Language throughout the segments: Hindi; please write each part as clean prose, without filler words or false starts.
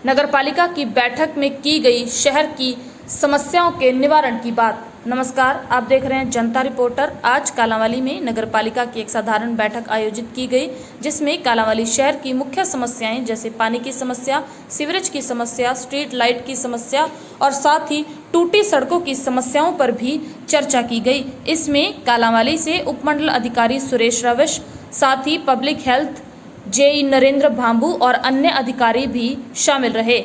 नगरपालिका की बैठक में की गई शहर की समस्याओं के निवारण की बात। नमस्कार, आप देख रहे हैं जनता रिपोर्टर। आज कालांवाली में नगरपालिका की एक साधारण बैठक आयोजित की गई, जिसमें कालांवाली शहर की मुख्य समस्याएं जैसे पानी की समस्या, सीवरेज की समस्या, स्ट्रीट लाइट की समस्या और साथ ही टूटी सड़कों की समस्याओं पर भी चर्चा की गई। इसमें कालांवाली से उपमंडल अधिकारी सुरेश रविश, साथ ही public health JE Narendra Bhambu और अन्य अधिकारी भी शामिल रहे।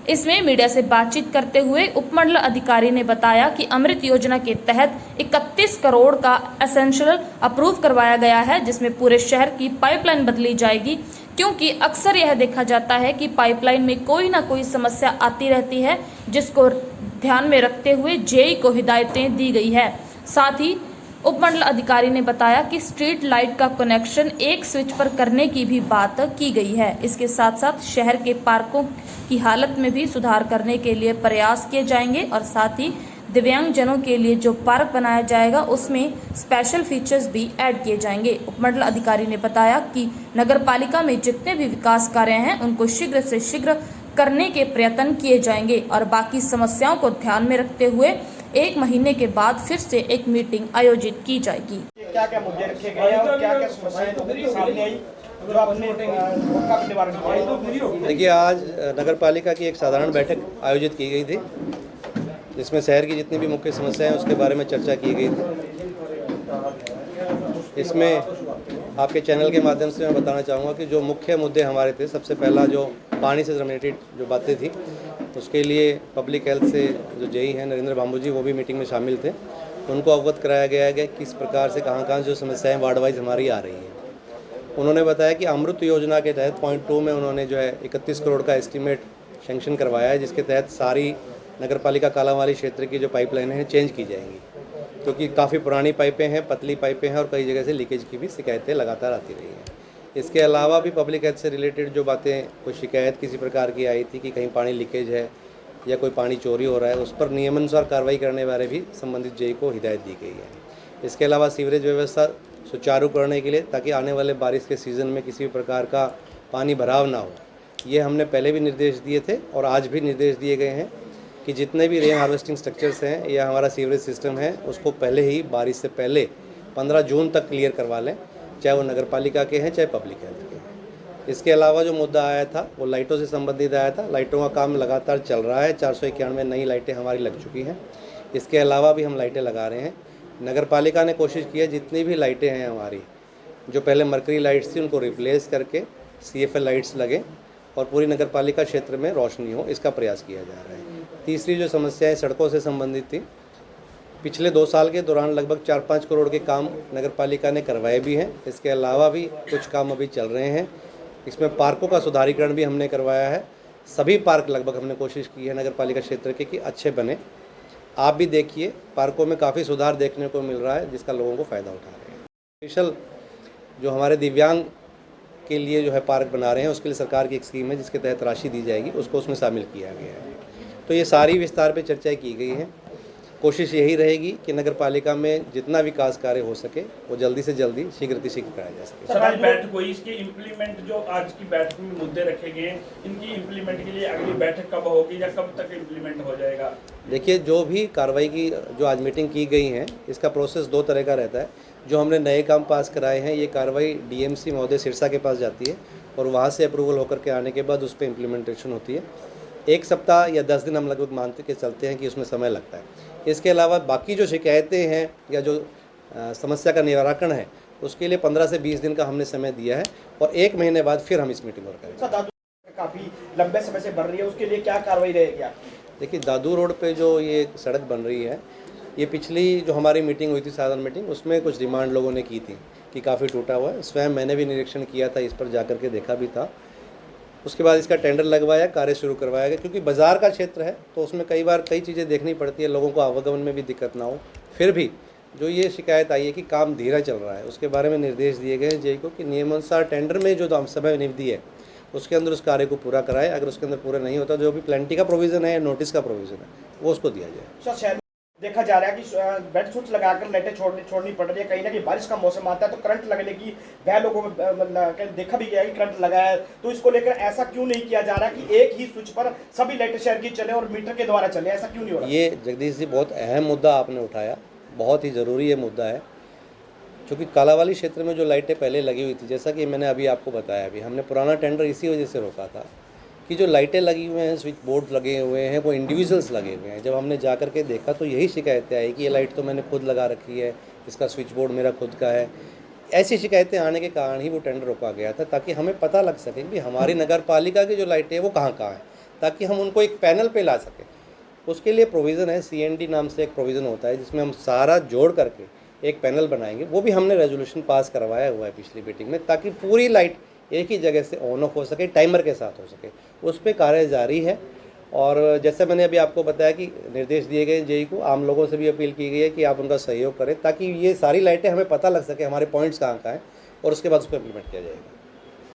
इसमें मीडिया से बातचीत करते हुए उपमंडल अधिकारी ने बताया कि अमृत योजना के तहत 31 करोड़ का एसेंशियल अप्रूव करवाया गया है, जिसमें पूरे शहर की पाइपलाइन बदली जाएगी, क्योंकि अक्सर यह देखा जाता है कि पाइपलाइन में कोई ना कोई समस्या आती रहती है, जिसको ध्यान में रखते हुए जेई को हिदायतें दी गई है। साथ ही उपमंडल अधिकारी ने बताया कि स्ट्रीट लाइट का कनेक्शन एक स्विच पर करने की भी बात की गई है। इसके साथ साथ शहर के पार्कों की हालत में भी सुधार करने के लिए प्रयास किए जाएंगे और साथ ही दिव्यांगजनों के लिए जो पार्क बनाया जाएगा उसमें स्पेशल फीचर्स भी ऐड किए जाएंगे। उपमंडल अधिकारी ने बताया कि नगरपालिका में जितने भी विकास कार्य हैं उनको शीघ्र से शीघ्र करने के प्रयत्न किए जाएंगे और बाकी समस्याओं को ध्यान में रखते हुए 1 महीने के बाद फिर से एक मीटिंग आयोजित की जाएगी। क्या क्या मुद्दे रखे गए और क्या क्या समस्याएं लोगों के सामने आई जो आपने उनका निवारण किया? देखिए, आज नगरपालिका की एक साधारण बैठक आयोजित की गई थी, जिसमें शहर की जितनी भी मुख्य समस्याएं हैं उसके बारे में चर्चा की गई थी। इसमें आपके चैनल के माध्यम से मैं बताना चाहूँगा कि जो मुख्य मुद्दे हमारे थे, सबसे पहला जो पानी से रिलेटेड जो बातें थी, उसके लिए पब्लिक हेल्थ से जो जेई हैं नरेंद्र भांबू जी, वो भी मीटिंग में शामिल थे। उनको अवगत कराया गया है कि किस प्रकार से कहाँ जो समस्याएं वार्ड वाइज हमारी आ रही हैं। उन्होंने बताया कि अमृत योजना के तहत पॉइंट 2 में उन्होंने जो है 31 करोड़ का एस्टीमेट सेंक्शन करवाया है, जिसके तहत सारी नगरपालिका कालांवाली क्षेत्र की जो पाइपलाइनें हैं चेंज की जाएंगी, क्योंकि काफ़ी पुरानी पाइपें हैं, पतली पाइपें हैं और कई जगह से लीकेज की भी शिकायतें लगातार आती रही हैं। इसके अलावा भी पब्लिक हेल्थ से रिलेटेड जो बातें, कोई शिकायत किसी प्रकार की आई थी कि कहीं पानी लीकेज है या कोई पानी चोरी हो रहा है, उस पर नियमानुसार कार्रवाई करने बारे भी संबंधित जेई को हिदायत दी गई है। इसके अलावा सीवरेज व्यवस्था सुचारू करने के लिए, ताकि आने वाले बारिश के सीज़न में किसी भी प्रकार का पानी भराव ना हो, ये हमने पहले भी निर्देश दिए थे और आज भी निर्देश दिए गए हैं कि जितने भी रेन हार्वेस्टिंग स्ट्रक्चर्स हैं या हमारा सीवरेज सिस्टम है, उसको पहले ही बारिश से पहले 15 जून तक क्लियर करवा लें, चाहे वो नगरपालिका के हैं चाहे पब्लिक हेल्थ के हैं। इसके अलावा जो मुद्दा आया था वो लाइटों से संबंधित आया था। लाइटों का काम लगातार चल रहा है, 491 नई लाइटें हमारी लग चुकी हैं। इसके अलावा भी हम लाइटें लगा रहे हैं। नगरपालिका ने कोशिश की है जितनी भी लाइटें हैं हमारी, जो पहले मरकरी लाइट्स थी, उनको रिप्लेस करके CFL लाइट्स लगे और पूरी नगरपालिका क्षेत्र में रोशनी हो, इसका प्रयास किया जा रहा है। तीसरी जो समस्याएं सड़कों से संबंधित थी, पिछले 2 साल के दौरान लगभग 4-5 करोड़ के काम नगरपालिका ने करवाए भी हैं। इसके अलावा भी कुछ काम अभी चल रहे हैं। इसमें पार्कों का सुधारीकरण भी हमने करवाया है। सभी पार्क लगभग हमने कोशिश की है नगरपालिका क्षेत्र के कि अच्छे बने। आप भी देखिए, पार्कों में काफ़ी सुधार देखने को मिल रहा है, जिसका लोगों को फ़ायदा उठा रहे हैं। स्पेशल जो हमारे दिव्यांग के लिए जो है पार्क बना रहे हैं, उसके लिए सरकार की एक स्कीम है जिसके तहत राशि दी जाएगी, उसको उसमें शामिल किया गया है। तो ये सारी विस्तार पे चर्चा की गई है। कोशिश यही रहेगी कि नगरपालिका में जितना विकास कार्य हो सके वो जल्दी से जल्दी शीघ्र कराया जा सके। सर, आज बैठक हुई, इसके इम्प्लीमेंट जो आज की बैठक में मुद्दे रखे गए हैं, इनकी इम्प्लीमेंट के लिए अगली बैठक कब होगी या कब तक इम्प्लीमेंट हो जाएगा? देखिए, जो भी कार्रवाई की जो आज मीटिंग की गई है, इसका प्रोसेस 2 तरह का रहता है। जो हमने नए काम पास कराए हैं, ये कार्रवाई DMC महोदय सिरसा के पास जाती है और वहाँ से अप्रूवल होकर के आने के बाद उस पर इम्प्लीमेंटेशन होती है। 1 सप्ताह या 10 दिन हम लगभग मानते के चलते हैं कि उसमें समय लगता है। इसके अलावा बाकी जो शिकायतें हैं या जो समस्या का निराकरण है, उसके लिए 15 से 20 दिन का हमने समय दिया है और 1 महीने बाद फिर हम इस मीटिंग और करेंगे। काफी लंबे समय से बन रही है, उसके लिए क्या कार्रवाई रहेगी आपकी? देखिए, दादू रोड पे जो ये सड़क बन रही है, ये पिछली जो हमारी मीटिंग हुई थी, साधारण मीटिंग, उसमें कुछ डिमांड लोगों ने की थी कि काफ़ी टूटा हुआ है। स्वयं मैंने भी निरीक्षण किया था, इस पर जा के देखा भी था। उसके बाद इसका टेंडर लगवाया, कार्य शुरू करवाया गया, क्योंकि बाज़ार का क्षेत्र है तो उसमें कई बार कई चीज़ें देखनी पड़ती है, लोगों को आवागमन में भी दिक्कत ना हो। फिर भी जो ये शिकायत आई है कि काम धीरा चल रहा है, उसके बारे में निर्देश दिए गए हैं जेई को कि नियमानुसार टेंडर में जो समय निविधि है उसके अंदर उस कार्य को पूरा कराए। अगर उसके अंदर पूरा नहीं होता, जो भी प्लेंटी का प्रोविज़न है या नोटिस का प्रोविज़न है, वो उसको दिया जाए। देखा जा रहा है कि बेड सूट लगाकर लाइटें छोड़नी पड़ रही है। कहीं ना कहीं बारिश का मौसम आता है तो करंट लगने की भय लोगों में देखा भी गया है कि करंट लगा है। तो इसको लेकर ऐसा क्यों नहीं किया जा रहा कि एक ही स्विच पर सभी लाइटें शहर की चले और मीटर के द्वारा चले, ऐसा क्यों नहीं हो रहा? ये जगदीश जी बहुत अहम मुद्दा आपने उठाया, बहुत ही ज़रूरी ये मुद्दा है। क्योंकि कालावाली क्षेत्र में जो लाइटें पहले लगी हुई थी, जैसा कि मैंने अभी आपको बताया, अभी हमने पुराना टेंडर इसी वजह से रोका था कि जो लाइटें लगी हुए हैं, स्विच बोर्ड लगे हुए हैं, वो इंडिविजुअल्स लगे हुए हैं। जब हमने जा कर के देखा तो यही शिकायतें आई कि ये लाइट तो मैंने खुद लगा रखी है, इसका स्विच बोर्ड मेरा खुद का है। ऐसी शिकायतें आने के कारण ही वो टेंडर रोका गया था, ताकि हमें पता लग सके कि हमारी नगर पालिका की जो लाइटें हैं वो कहाँ कहाँ हैं, ताकि हम उनको एक पैनल पे ला सकें। उसके लिए प्रोविज़न है, CND नाम से एक प्रोविज़न होता है जिसमें हम सारा जोड़ करके एक पैनल बनाएंगे। वो भी हमने रेजोल्यूशन पास करवाया हुआ है पिछली मीटिंग में, ताकि पूरी लाइट एक ही जगह से ऑन ऑफ हो सके, टाइमर के साथ हो सके। उस पर कार्य जारी है। और जैसे मैंने अभी आपको बताया कि निर्देश दिए गए जेई को, आम लोगों से भी अपील की गई है कि आप उनका सहयोग करें, ताकि ये सारी लाइटें हमें पता लग सके हमारे पॉइंट्स कहाँ कहाँ हैं, और उसके बाद उसको इम्प्लीमेंट किया जाएगा।